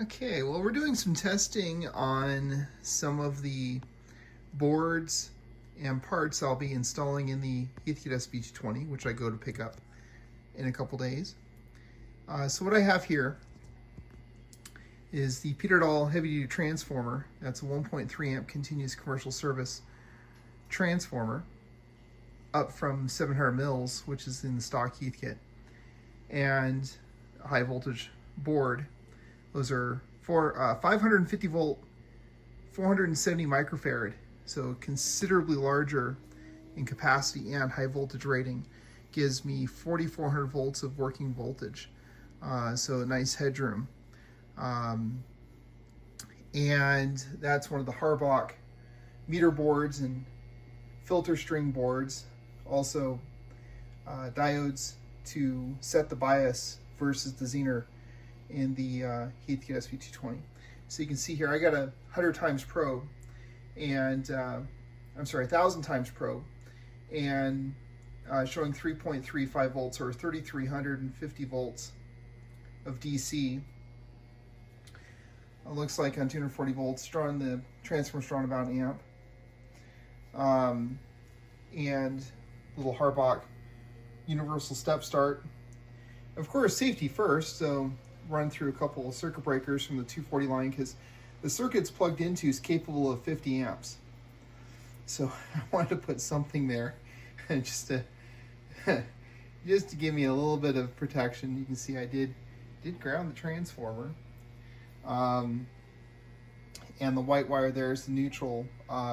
Okay, well, we're doing some testing on some of the boards and parts I'll be installing in the Heathkit SB-220, which I go to pick up in a couple days. So what I have here is the Dahl heavy-duty transformer. That's a 1.3 amp continuous commercial service transformer up from 700 mils, which is in the stock Heathkit, and a high voltage board. Those are for 550 volt, 470 microfarad, so considerably larger in capacity and high voltage rating. Gives me 4,400 volts of working voltage, so a nice headroom. And that's one of the Harbach meter boards and filter string boards. Also diodes to set the bias versus the Zener in the Heathkit SB-220. So you can see here I got a 100 times probe, and I'm sorry, 1,000 times probe, and showing 3.35 volts or 3,350 volts of DC. It looks like on 240 volts, drawing the transformer's drawn about an amp. And little Harbach universal step start. Of course, safety first, so run through a couple of circuit breakers from the 240 line, because the circuit it's plugged into is capable of 50 amps. So I wanted to put something there just to give me a little bit of protection. You can see I did ground the transformer. And the white wire there is the neutral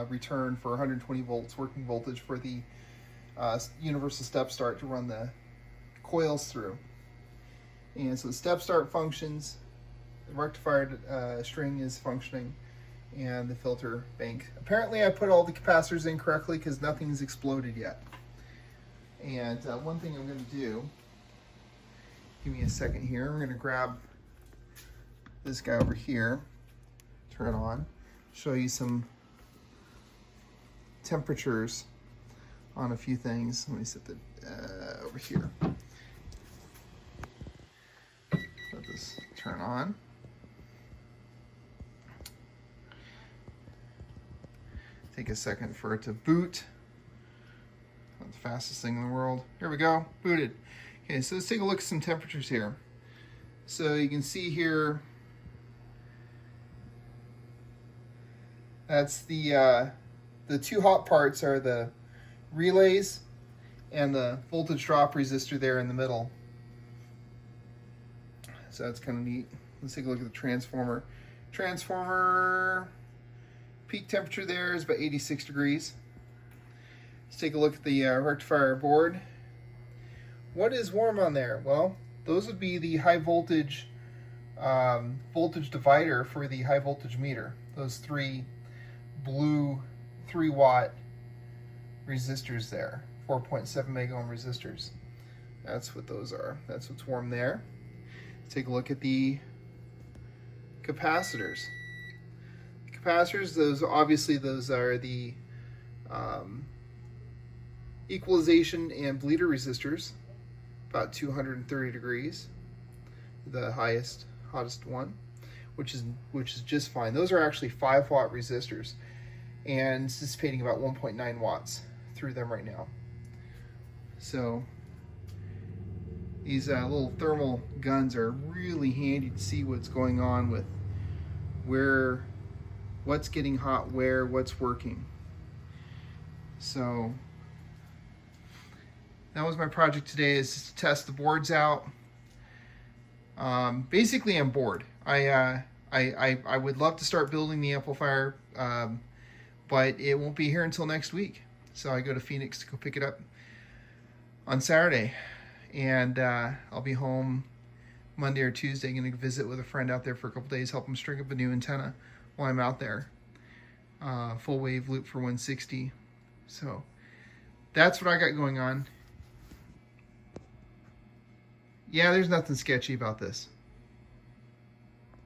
return for 120 volts working voltage for the universal step start to run the coils through. And so the step start functions, the rectifier string is functioning, and the filter bank. Apparently I put all the capacitors in correctly because nothing's exploded yet. And one thing I'm going to do, give me a second here, I'm going to grab this guy over here, turn it on, show you some temperatures on a few things. Let me set the over here. Let this turn on. Take a second for it to boot. Not the fastest thing in the world. Here we go, booted. Okay, so let's take a look at some temperatures here. So you can see here, that's the two hot parts are the relays and the voltage drop resistor there in the middle. So that's kind of neat. Let's take a look at the transformer. Transformer peak temperature there is about 86 degrees. Let's take a look at the rectifier board. What is warm on there? Well, those would be the high voltage voltage divider for the high voltage meter. Those three blue 3-watt resistors there, 4.7 mega ohm resistors. That's what those are. That's what's warm there. Let's take a look at the capacitors. Capacitors, those obviously those are the equalization and bleeder resistors, about 230 degrees, the hottest one, which is just fine. Those are actually 5-watt resistors, and dissipating about 1.9 watts through them right now. So these little thermal guns are really handy to see what's going on with what's getting hot where, what's working. So that was my project today, is just to test the boards out. Basically I'm bored. I would love to start building the amplifier, but it won't be here until next week. So I go to Phoenix to go pick it up on Saturday, and I'll be home Monday or Tuesday. Going to visit with a friend out there for a couple days, help him string up a new antenna while I'm out there. Full wave loop for 160. So that's what I got going on. Yeah, there's nothing sketchy about this.